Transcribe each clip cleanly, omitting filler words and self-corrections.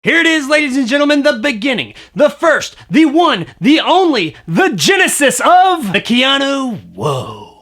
Here it is, ladies and gentlemen, the beginning, the first, the one, the only, the genesis of the Keanu Whoa.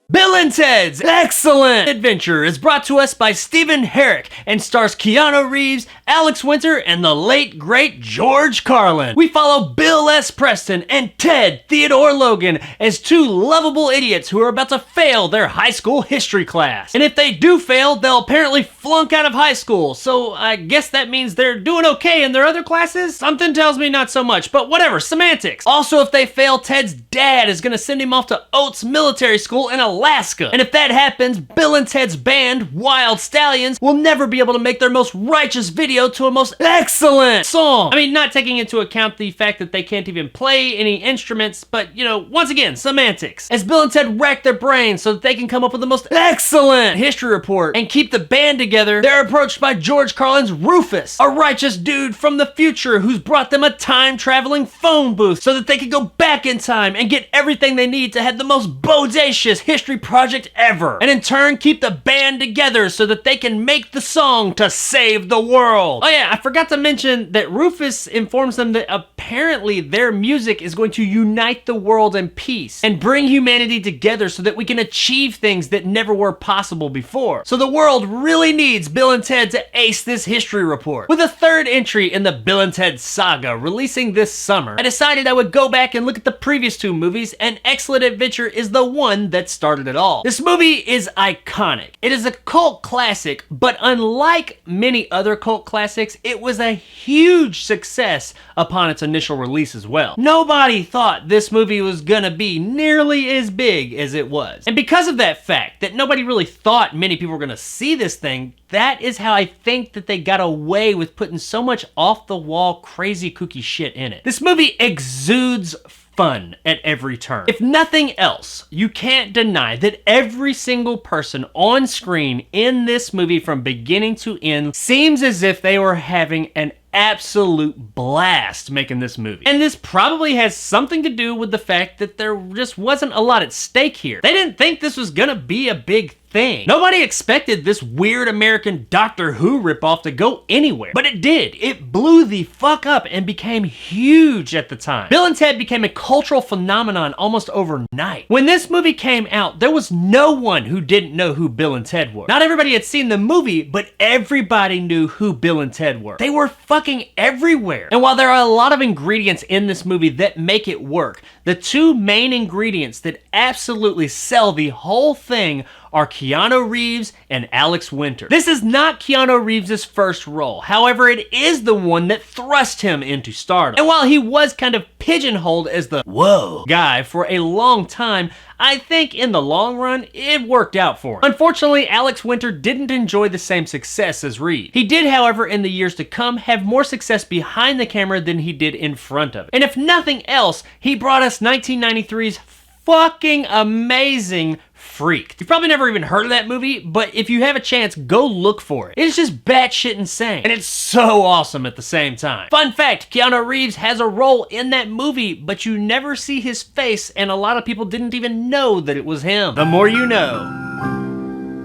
Bill and Ted's Excellent Adventure is brought to us by Stephen Herrick and stars Keanu Reeves, Alex Winter, and the late, great George Carlin. We follow Bill S. Preston and Ted Theodore Logan as two lovable idiots who are about to fail their high school history class. And if they do fail, they'll apparently flunk out of high school, so I guess that means they're doing okay in their other classes? Something tells me not so much, but whatever, semantics. Also, if they fail, Ted's dad is gonna send him off to Oates Military School in Alaska. And if that happens, Bill and Ted's band, Wild Stallions, will never be able to make their most righteous video to a most excellent song. I mean, not taking into account the fact that they can't even play any instruments, but, you know, once again, semantics. As Bill and Ted rack their brains so that they can come up with the most excellent history report and keep the band together, they're approached by George Carlin's Rufus, a righteous dude from the future who's brought them a time-traveling phone booth so that they can go back in time and get everything they need to have the most bodacious history project ever, and in turn keep the band together so that they can make the song to save the world. Oh yeah, I forgot to mention that Rufus informs them that apparently their music is going to unite the world in peace and bring humanity together so that we can achieve things that never were possible before. So the world really needs Bill and Ted to ace this history report. With a third entry in the Bill and Ted saga releasing this summer, I decided I would go back and look at the previous two movies, and Excellent Adventure is the one that started it all. This movie is iconic. It is a cult classic, but unlike many other cult classics, it was a huge success upon its initial release as well. Nobody thought this movie was gonna be nearly as big as it was. And because of that fact, that nobody really thought many people were gonna see this thing, that is how I think that they got away with putting so much off-the-wall, crazy, kooky shit in it. This movie exudes fun at every turn. If nothing else, you can't deny that every single person on screen in this movie from beginning to end seems as if they were having an absolute blast making this movie. And this probably has something to do with the fact that there just wasn't a lot at stake here. They didn't think this was gonna be a big thing. Nobody expected this weird American Doctor Who ripoff to go anywhere, but it did. It blew the fuck up and became huge at the time. Bill and Ted became a cultural phenomenon almost overnight. When this movie came out, there was no one who didn't know who Bill and Ted were. Not everybody had seen the movie, but everybody knew who Bill and Ted were. They were fucking everywhere. And while there are a lot of ingredients in this movie that make it work, the two main ingredients that absolutely sell the whole thing are Keanu Reeves and Alex Winter. This is not Keanu Reeves' first role. However, it is the one that thrust him into stardom. And while he was kind of pigeonholed as the whoa guy for a long time, I think in the long run, it worked out for him. Unfortunately, Alex Winter didn't enjoy the same success as Reeves. He did, however, in the years to come, have more success behind the camera than he did in front of it. And if nothing else, he brought us 1993's fucking amazing Freaked. You've probably never even heard of that movie, but if you have a chance, go look for it. It's just batshit insane, and it's so awesome at the same time. Fun fact, Keanu Reeves has a role in that movie, but you never see his face, and a lot of people didn't even know that it was him. The more you know.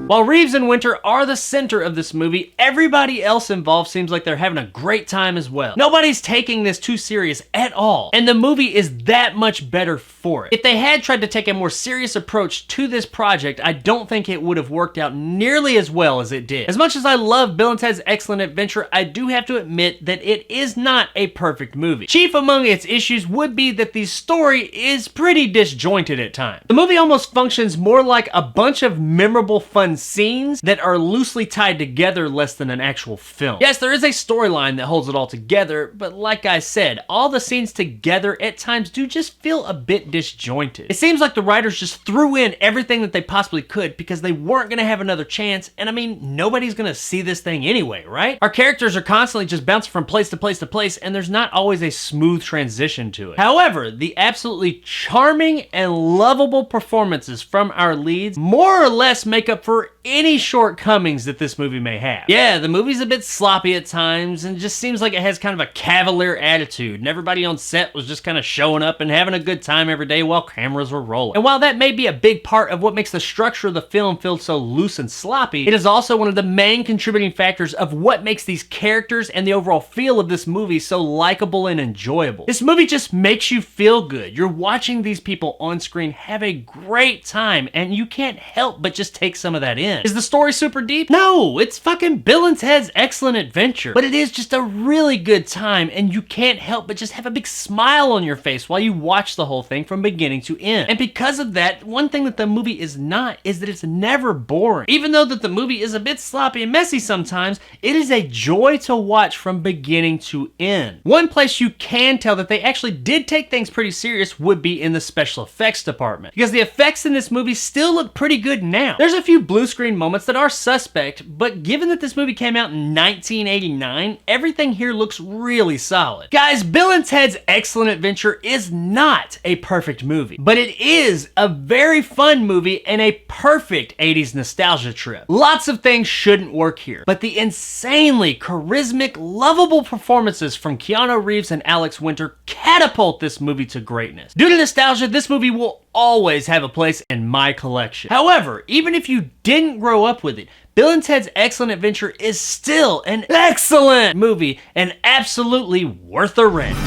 While Reeves and Winter are the center of this movie, everybody else involved seems like they're having a great time as well. Nobody's taking this too serious at all, and the movie is that much better for it. If they had tried to take a more serious approach to this project, I don't think it would have worked out nearly as well as it did. As much as I love Bill and Ted's Excellent Adventure, I do have to admit that it is not a perfect movie. Chief among its issues would be that the story is pretty disjointed at times. The movie almost functions more like a bunch of memorable fun scenes that are loosely tied together less than an actual film. Yes, there is a storyline that holds it all together, but like I said, all the scenes together at times do just feel a bit disjointed. It seems like the writers just threw in everything that they possibly could because they weren't gonna have another chance, and I mean, nobody's gonna see this thing anyway, right? Our characters are constantly just bouncing from place to place to place, and there's not always a smooth transition to it. However, the absolutely charming and lovable performances from our leads more or less make up for any shortcomings that this movie may have. Yeah, the movie's a bit sloppy at times and just seems like it has kind of a cavalier attitude, and everybody on set was just kind of showing up and having a good time every day while cameras were rolling. And while that may be a big part of what makes the structure of the film feel so loose and sloppy, it is also one of the main contributing factors of what makes these characters and the overall feel of this movie so likable and enjoyable. This movie just makes you feel good. You're watching these people on screen have a great time, and you can't help but just take some of that in. Is the story super deep? No, it's fucking Bill and Ted's Excellent Adventure. But it is just a really good time, and you can't help but just have a big smile on your face while you watch the whole thing from beginning to end. And because of that, one thing that the movie is not is that it's never boring. Even though that the movie is a bit sloppy and messy sometimes, it is a joy to watch from beginning to end. One place you can tell that they actually did take things pretty serious would be in the special effects department, because the effects in this movie still look pretty good now. There's a few blue screen moments that are suspect, but given that this movie came out in 1989, everything here looks really solid. Guys, Bill and Ted's Excellent Adventure is not a perfect movie, but it is a very fun movie and a perfect 80s nostalgia trip. Lots of things shouldn't work here, but the insanely charismatic, lovable performances from Keanu Reeves and Alex Winter catapult this movie to greatness. Due to nostalgia, this movie will always have a place in my collection. However, even if you didn't grow up with it, Bill and Ted's Excellent Adventure is still an excellent movie and absolutely worth the rent.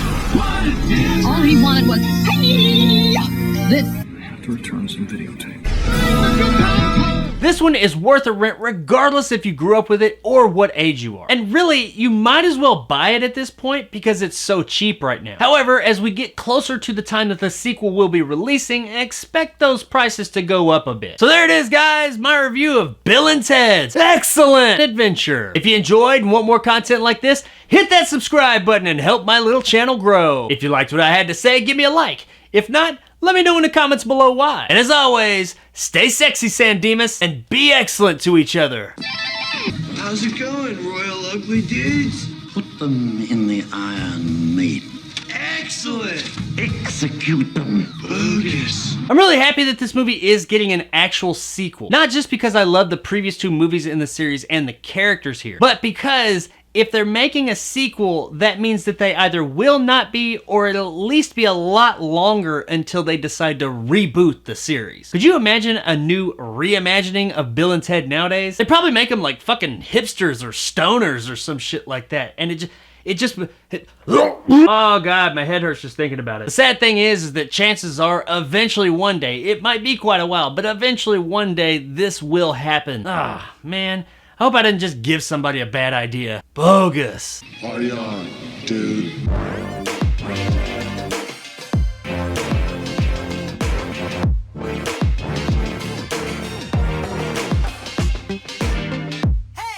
All he wanted was, hey, this. I have to return some videotape. This one is worth a rent regardless if you grew up with it or what age you are. And really, you might as well buy it at this point because it's so cheap right now. However, as we get closer to the time that the sequel will be releasing, expect those prices to go up a bit. So there it is, guys, my review of Bill and Ted's Excellent Adventure. If you enjoyed and want more content like this, hit that subscribe button and help my little channel grow. If you liked what I had to say, give me a like. If not, let me know in the comments below why. And as always, stay sexy, San Dimas, and be excellent to each other. How's it going, Royal Ugly Dudes? Put them in the Iron Maiden. Excellent! Execute them. Bogus. I'm really happy that this movie is getting an actual sequel. Not just because I love the previous two movies in the series and the characters here, but because if they're making a sequel, that means that they either will not be, or it'll at least be a lot longer until they decide to reboot the series. Could you imagine a new reimagining of Bill and Ted nowadays? They'd probably make them like fucking hipsters or stoners or some shit like that. And oh god, my head hurts just thinking about it. The sad thing is that chances are eventually one day, it might be quite a while, but eventually one day this will happen. Ah, man. I hope I didn't just give somebody a bad idea. Bogus. Party on, dude.